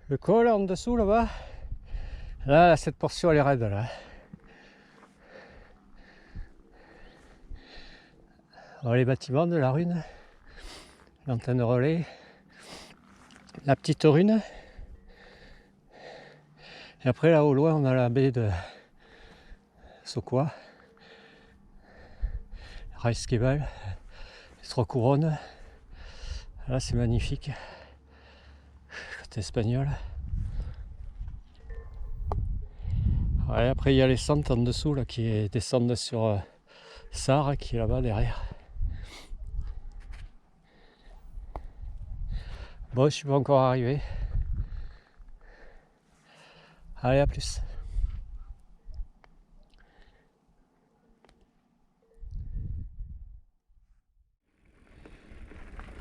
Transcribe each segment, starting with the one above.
Le col en dessous là-bas. Là, cette portion elle est raide là. Alors, les bâtiments de la rune, l'antenne relais, la petite rune. Et après là au loin on a la baie de Sokoa, Raïskebal, les trois couronnes. Là c'est magnifique, côté espagnol. Ouais, après il y a les centres en dessous là, qui descendent sur Sarre qui est là-bas derrière. Bon, je suis pas encore arrivé. Allez, à plus.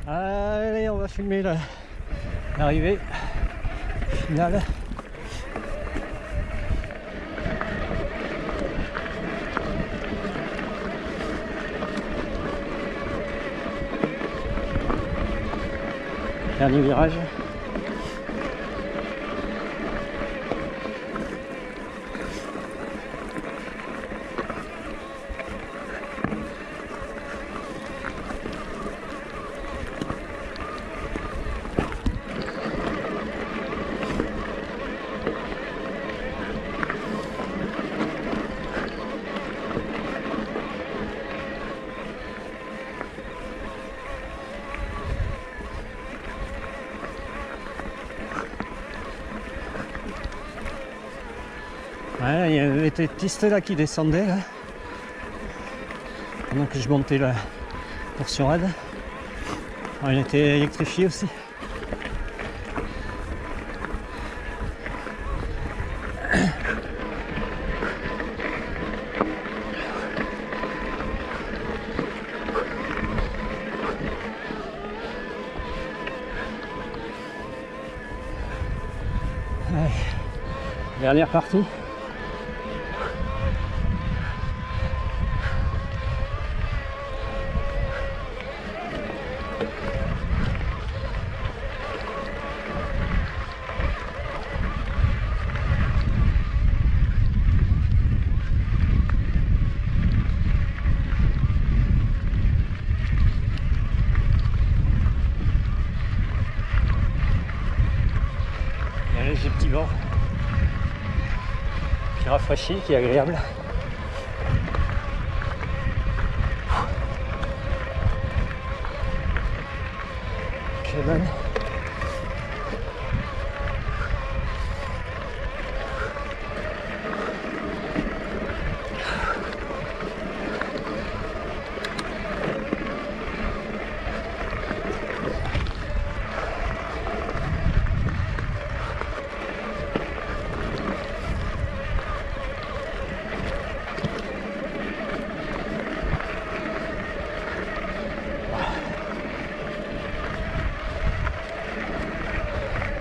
Allez, on va filmer l'arrivée finale. Dernier virage. Ouais, il y avait des pistes là qui descendaient là. Pendant que je montais la portion raide. Elle était électrifiée aussi. Ouais. Dernière partie. J'ai petit vent qui rafraîchit, qui est agréable. C'est bon.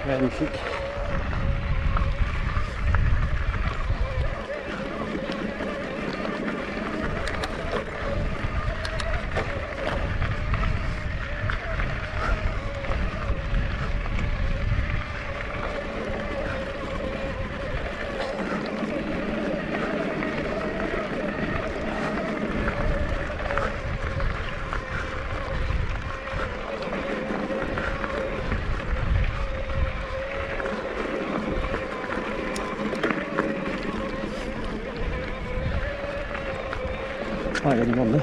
Magnifique. Ah, il y a du monde.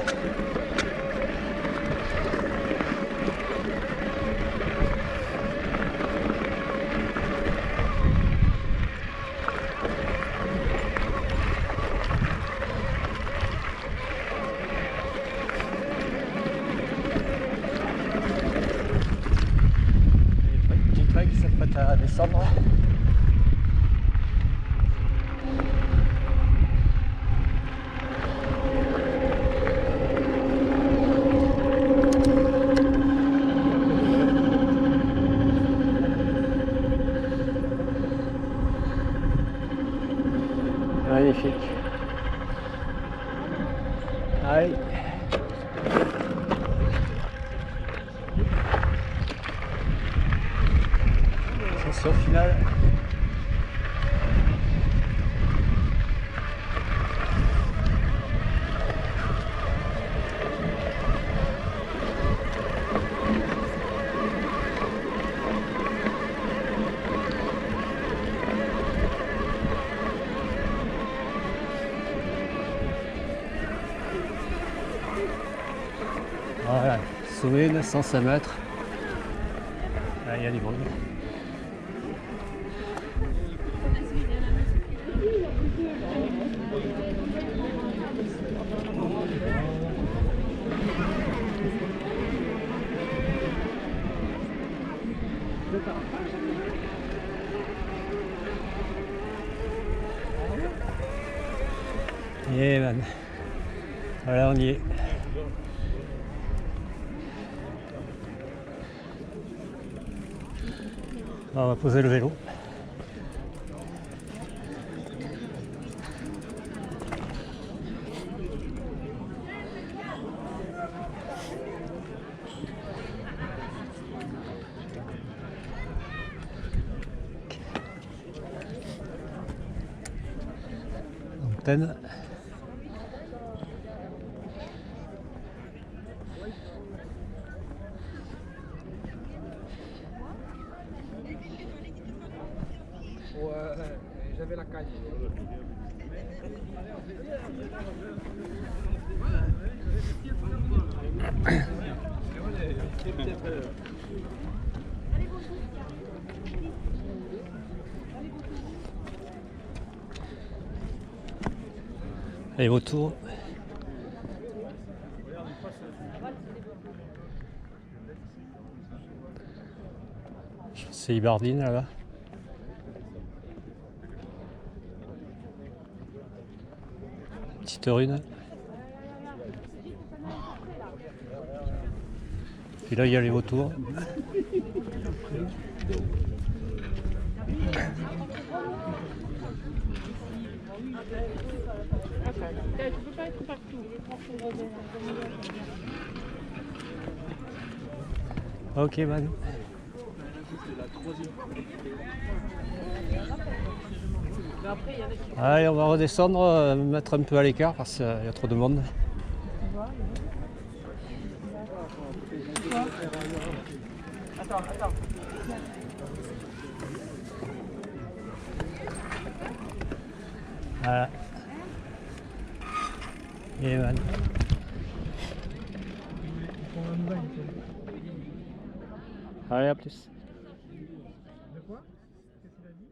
Les petits trains qui s'apprêtent à descendre. Magnifique. Allez. destination finale. Voilà, sommet 905 mètres. Là, il y a du monde. Yeah man. Voilà, on y est. On va poser le vélo. Antenne. J'avais la caille. Et autour. C'est Ibardine là-bas. Petite rune. Puis là il y a les vautours. Tu peux pas être partout. Ok man. Allez, on va redescendre, me mettre un peu à l'écart parce qu'il y a trop de monde. Attends. Voilà. Et man. Allez, à plus. De quoi? Qu'est-ce qu'il a dit?